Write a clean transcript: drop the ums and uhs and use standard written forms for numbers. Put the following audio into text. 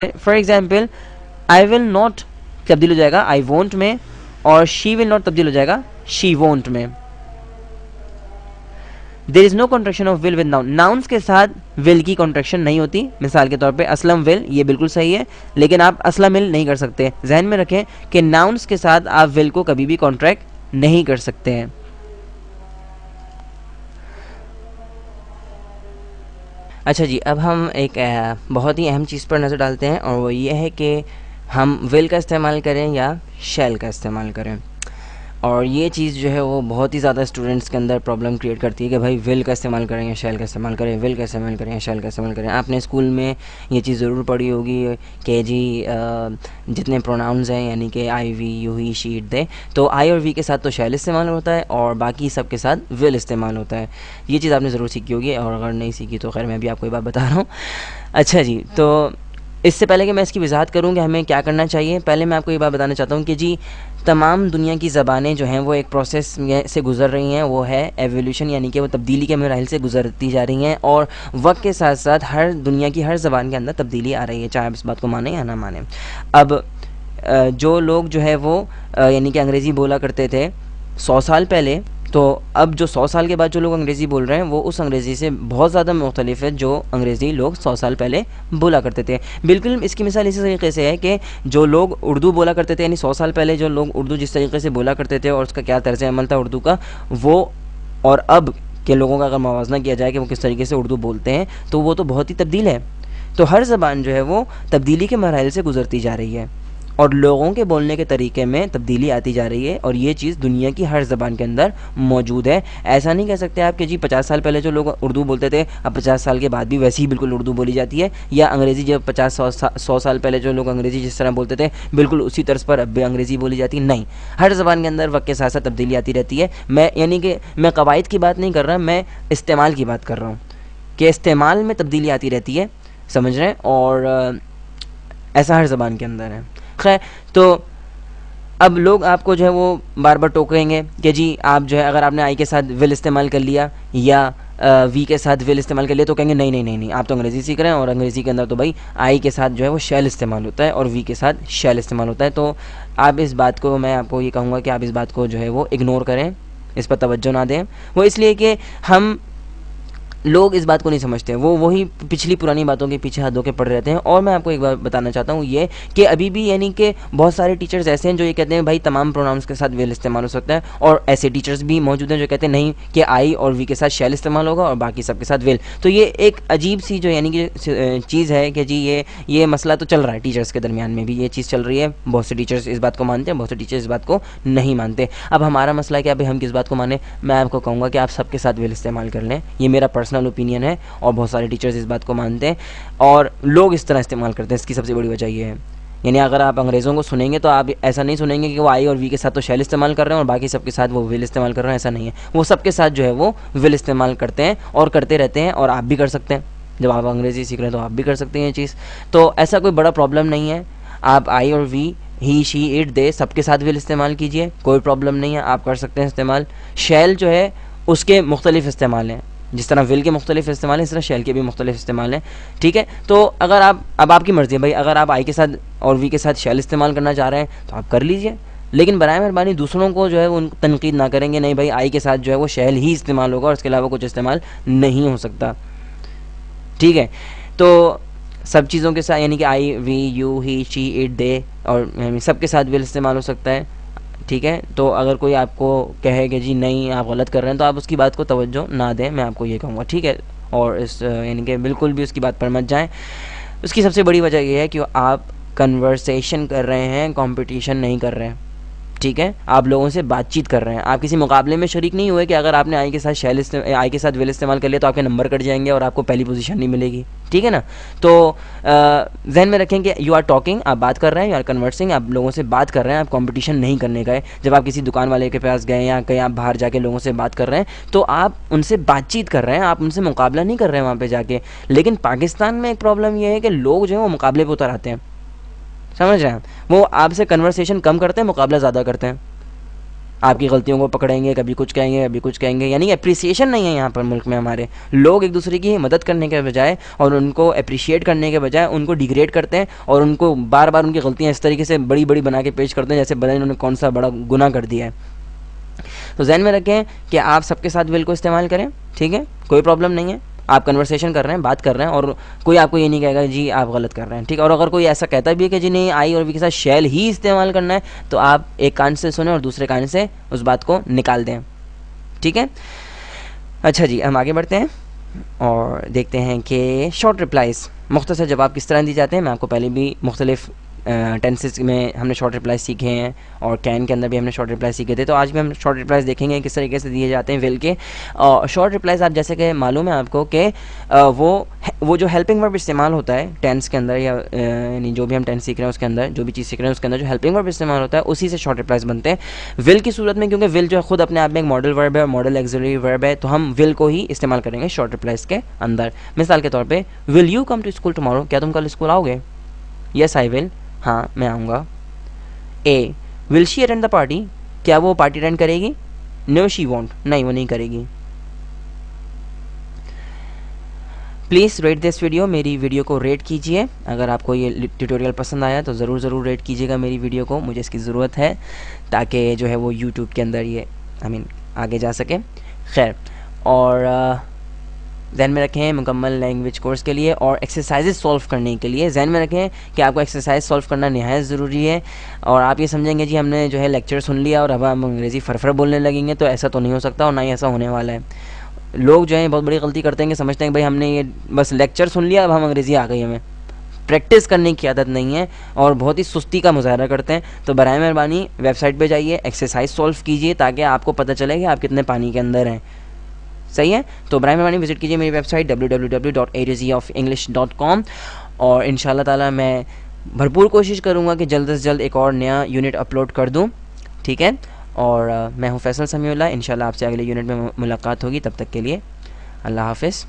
For example I will not तब्दील हो जाएगा आई वोंट में, और शी विल नॉट तब्दील हो जाएगा शी वोंट में। There is no contraction of will with noun, nouns के साथ विल की कॉन्ट्रेक्शन नहीं होती। मिसाल के तौर पे असलम विल, ये बिल्कुल सही है, लेकिन आप असलम विल नहीं कर सकते। जहन में रखें कि नाउन्स के साथ आप विल को कभी भी कॉन्ट्रैक्ट नहीं कर सकते हैं। अच्छा जी, अब हम एक बहुत ही अहम चीज़ पर नज़र डालते हैं, और वो ये है कि हम विल का इस्तेमाल करें या शैल का इस्तेमाल करें। और ये चीज़ जो है वो बहुत ही ज़्यादा स्टूडेंट्स के अंदर प्रॉब्लम क्रिएट करती है कि भाई विल का इस्तेमाल करें या शैल का इस्तेमाल करें, विल का इस्तेमाल करें या शैल का इस्तेमाल करें। आपने स्कूल में ये चीज़ ज़रूर पढ़ी होगी कि जी जितने प्रोनाउंस हैं, यानी कि I, we, you, he, she, it, they, तो आई और वी के साथ तो शैल इस्तेमाल होता है और बाकी सब के साथ विल इस्तेमाल होता है। ये चीज़ आपने ज़रूर सीखी होगी, और अगर नहीं सीखी तो खैर मैं भी आपको ये बात बता रहा हूँ। अच्छा जी, तो इससे पहले कि मैं इसकी वजाहत करूँ कि हमें क्या करना चाहिए, पहले मैं आपको ये बात बताना चाहता हूँ कि जी तमाम दुनिया की ज़बानें जो हैं वो एक प्रोसेस से गुज़र रही हैं, वो है एवोल्यूशन, यानी कि वो तब्दीली के मराहिल से गुजरती जा रही हैं, और वक्त के साथ साथ हर दुनिया की हर ज़बान के अंदर तब्दीली आ रही है, चाहे आप इस बात को माने या ना माने। अब जो लोग जो है वो यानी कि अंग्रेज़ी बोला करते थे 100 साल पहले, तो अब जो 100 साल के बाद जो लोग अंग्रेज़ी बोल रहे हैं वो उस अंग्रेज़ी से बहुत ज़्यादा मुख्तलिफ है जो अंग्रेज़ी लोग 100 साल पहले बोला करते थे। बिल्कुल इसकी मिसाल इसी तरीके से है कि जो लोग उर्दू बोला करते थे, यानी 100 साल पहले जो लोग उर्दू जिस तरीके से बोला करते थे और उसका क्या तर्ज़ अमल था उर्दू का, वो और अब के लोगों का अगर मुवाज़ना किया जाए कि वो किस तरीके से उर्दू बोलते हैं, तो वो तो बहुत ही तब्दील है। तो हर ज़बान जो है वो तब्दीली के मराहिल से गुज़रती जा रही है, और लोगों के बोलने के तरीके में तब्दीली आती जा रही है, और ये चीज़ दुनिया की हर ज़बान के अंदर मौजूद है। ऐसा नहीं कह सकते आप कि जी 50 साल पहले जो लोग उर्दू बोलते थे अब 50 साल के बाद भी वैसी ही बिल्कुल उर्दू बोली जाती है, या अंग्रेज़ी जब 50-100 साल पहले जो लोग अंग्रेज़ी जिस तरह बोलते थे बिल्कुल उसी तर्ज पर अब भी अंग्रेज़ी बोली जाती है। नहीं, हर ज़बान के अंदर वक्त के साथ साथ तब्दीली आती रहती है। मैं यानी कि मैं कवायद की बात नहीं कर रहा, मैं इस्तेमाल की बात कर रहा हूँ कि इस्तेमाल में तब्दीली आती रहती है, समझ रहे हैं, और ऐसा हर ज़बान के अंदर है। खैर, तो अब लोग आपको जो है वो बार बार टोकेंगे कि जी आप जो है अगर आपने आई के साथ विल इस्तेमाल कर लिया या वी के साथ विल इस्तेमाल कर लिया तो कहेंगे नहीं नहीं नहीं नहीं, आप तो अंग्रेज़ी सीख रहे हैं, और अंग्रेज़ी के अंदर तो भाई आई के साथ जो है वो शैल इस्तेमाल होता है और वी के साथ शैल इस्तेमाल होता है। तो आप इस बात को, मैं आपको ये कहूँगा कि आप इस बात को जो है वो इग्नोर करें, इस पर तवज्जो ना दें। वो इसलिए कि हम लोग इस बात को नहीं समझते, वो वही पिछली पुरानी बातों के पीछे हाथ धो के पड़ रहते हैं। और मैं आपको एक बात बताना चाहता हूँ ये कि अभी भी यानी कि बहुत सारे टीचर्स ऐसे हैं जो ये कहते हैं भाई तमाम प्रोनाउंस के साथ विल इस्तेमाल हो सकता है, और ऐसे टीचर्स भी मौजूद हैं जो कहते हैं नहीं कि आई और वी के साथ शैल इस्तेमाल होगा और बाकी सब के साथ विल। तो ये एक अजीब सी जो यानी कि चीज़ है कि जी ये मसला तो चल रहा है टीचर्स के दरमियान में भी, ये चीज़ चल रही है। बहुत से टीचर्स इस बात को मानते हैं, बहुत से टीचर्स इस बात को नहीं मानते। अब हमारा मसला है कि अभी हम किस बात को माने। मैं आपको कहूँगा कि आप सबके साथ विल इस्तेमाल कर लें, ये मेरा पर्सनल ओपिनियन है, और बहुत सारे टीचर्स इस बात को मानते हैं और लोग इस तरह इस्तेमाल करते हैं। इसकी सबसे बड़ी वजह ये है, यानी अगर आप अंग्रेज़ों को सुनेंगे तो आप ऐसा नहीं सुनेंगे कि वो आई और वी के साथ तो शैल इस्तेमाल कर रहे हैं और बाकी सबके साथ वो विल इस्तेमाल कर रहे हैं, ऐसा नहीं है। वो सबके साथ जो है वो विल इस्तेमाल करते हैं और करते रहते हैं, और आप भी कर सकते हैं। जब आप अंग्रेज़ी सीख रहे हैं तो आप भी कर सकते हैं ये चीज़, तो ऐसा कोई बड़ा प्रॉब्लम नहीं है। आप आई और वी, ही, शी, इट, दे सबके साथ विल इस्तेमाल कीजिए, कोई प्रॉब्लम नहीं है, आप कर सकते हैं इस्तेमाल। शैल जो है उसके मुख्तलिफ इस्तेमाल हैं, जिस तरह विल के मुख्तलिफ इस्तेमाल है इस तरह शैल के भी मुख्तलिफ इस्तेमाल हैं, ठीक है। तो अगर आप, अब आपकी मर्ज़ी है भाई, अगर आप आई के साथ और वी के साथ शैल इस्तेमाल करना चाह रहे हैं तो आप कर लीजिए, लेकिन बराए मेहरबानी दूसरों को जो है वो उन तनकीद ना करेंगे, नहीं भाई आई के साथ जो है वो शैल ही इस्तेमाल होगा और उसके अलावा कुछ इस्तेमाल नहीं हो सकता, ठीक है। तो सब चीज़ों के साथ यानी कि I, we, you, he, she, it, they और सब के साथ विल इस्तेमाल हो सकता है, ठीक है। तो अगर कोई आपको कहे कि जी नहीं आप गलत कर रहे हैं तो आप उसकी बात को तवज्जो ना दें, मैं आपको ये कहूँगा, ठीक है। और इस यानी कि बिल्कुल भी उसकी बात पर मत जाएं। उसकी सबसे बड़ी वजह ये है कि आप कन्वर्सेशन कर रहे हैं, कंपटीशन नहीं कर रहे हैं, ठीक है। आप लोगों से बातचीत कर रहे हैं, आप किसी मुकाबले में शरीक नहीं हुए कि अगर आपने आई के साथ आई के साथ विल इस्तेमाल कर लिया तो आपके नंबर कट जाएंगे और आपको पहली पोजीशन नहीं मिलेगी, ठीक है ना। तो जहन में रखें कि यू आर टॉकिंग, आप बात कर रहे हैं, यू आर कन्वर्सिंग, आप लोगों से बात कर रहे हैं, आप कंपटीशन नहीं करने गए। जब आप किसी दुकान वाले के पास गए या कहीं आप बाहर जाके लोगों से बात कर रहे हैं तो आप उनसे बातचीत कर रहे हैं, आप उनसे मुकाबला नहीं कर रहे हैं वहाँ पर जाके। लेकिन पाकिस्तान में एक प्रॉब्लम यह है कि लोग जो है वो मुकाबले पर उतर आते हैं, समझ रहे हैं, वो आपसे कन्वर्सेशन कम करते हैं, मुकाबला ज़्यादा करते हैं, आपकी गलतियों को पकड़ेंगे, कभी कुछ कहेंगे, कभी कुछ कहेंगे, यानी अप्रिसिएशन नहीं है यहाँ पर मुल्क में हमारे। लोग एक दूसरे की मदद करने के बजाय और उनको अप्रिशिएट करने के बजाय उनको डिग्रेड करते हैं और उनको बार बार उनकी गलतियाँ इस तरीके से बड़ी बड़ी बना के पेश करते हैं जैसे पता नहीं उन्होंने कौन सा बड़ा गुनाह कर दिया है। तो जहन में रखें कि आप सबके साथ विल को इस्तेमाल करें, ठीक है, कोई प्रॉब्लम नहीं है। आप कन्वर्सेशन कर रहे हैं, बात कर रहे हैं, और कोई आपको ये नहीं कहेगा जी आप गलत कर रहे हैं, ठीक है। और अगर कोई ऐसा कहता भी है कि जी नहीं आई और वी के साथ शैल ही इस्तेमाल करना है, तो आप एक कान से सुने और दूसरे कान से उस बात को निकाल दें, ठीक है। अच्छा जी, हम आगे बढ़ते हैं और देखते हैं कि शॉर्ट रिप्लाइज़, मुख्तसर जवाब किस तरह दिए जाते हैं। मैं आपको पहले भी मुख्तलिफ टेंसेस में हमने शॉर्ट रिप्लाई सीखे हैं और कैन के अंदर भी हमने शॉर्ट रिप्लाई सीखे थे। तो आज भी हम शॉर्ट रिप्लाइज देखेंगे किस तरीके से दिए जाते हैं विल के। शॉर्ट रिप्लाइज आप जैसे कि मालूम है आपको कि वो जो हेल्पिंग वर्ब इस्तेमाल होता है टेंस के अंदर, या यानी जो भी हम टेंस सीख रहे हैं उसके अंदर, जो भी चीज़ सीख रहे हैं उसके अंदर जो हेल्पिंग वर्ब इस्तेमाल होता है उसी से शॉर्ट रिप्लाइज बनते हैं विल की सूरत में। क्योंकि विल जो है खुद अपने आप में एक मॉडल वर्ब है और मॉडल एक्सिलरी वर्ब है, तो हम विल को ही इस्तेमाल करेंगे शॉर्ट रिप्लाइज के अंदर। मिसाल के तौर पर, will you come to school tomorrow, क्या तुम कल स्कूल आओगे? येस आई विल, हाँ मैं आऊँगा। ए, will she attend the party, क्या वो पार्टी अटेंड करेगी? नो शी वॉन्ट, नहीं वो नहीं करेगी। प्लीज़ रेट दिस वीडियो, मेरी वीडियो को रेट कीजिए। अगर आपको ये ट्यूटोरियल पसंद आया तो ज़रूर रेट कीजिएगा मेरी वीडियो को, मुझे इसकी ज़रूरत है ताकि जो है वो यूट्यूब के अंदर ये आगे जा सके। खैर, और जहन में रखें मुकम्मल लैंग्वेज कोर्स के लिए और एक्सरसाइजेज सॉल्व करने के लिए जहन में रखें कि आपको एक्सरसाइज सॉल्व करना नहायत ज़रूरी है। और आप ये समझेंगे जी हमने जो है लेक्चर सुन लिया और अब हम अंग्रेज़ी फरफर बोलने लगेंगे, तो ऐसा तो नहीं हो सकता और ना ही ऐसा होने वाला है। लोग जो हैं बहुत बड़ी गलती करते हैं कि समझते हैं भाई हमने ये बस लेक्चर सुन लिया अब हम अंग्रेज़ी आ गई, हमें प्रैक्टिस करने की आदत नहीं है और बहुत ही सुस्ती का मुजाहरा करते हैं। तो बराए मेहरबानी वेबसाइट पे जाइए, एक्सरसाइज सॉल्व कीजिए ताकि आपको पता चले कि आप कितने पानी के अंदर हैं। सही है, तो बराए मेहरबानी विजिट कीजिए मेरी वेबसाइट www.atozenglish.com और इंशाल्लाह ताला मैं भरपूर कोशिश करूँगा कि जल्द से जल्द एक और नया यूनिट अपलोड कर दूँ, ठीक है। और मैं हूँ फैसल समीउल्लाह, इंशाल्लाह आपसे अगले यूनिट में मुलाकात होगी। तब तक के लिए अल्लाह हाफ़िज़।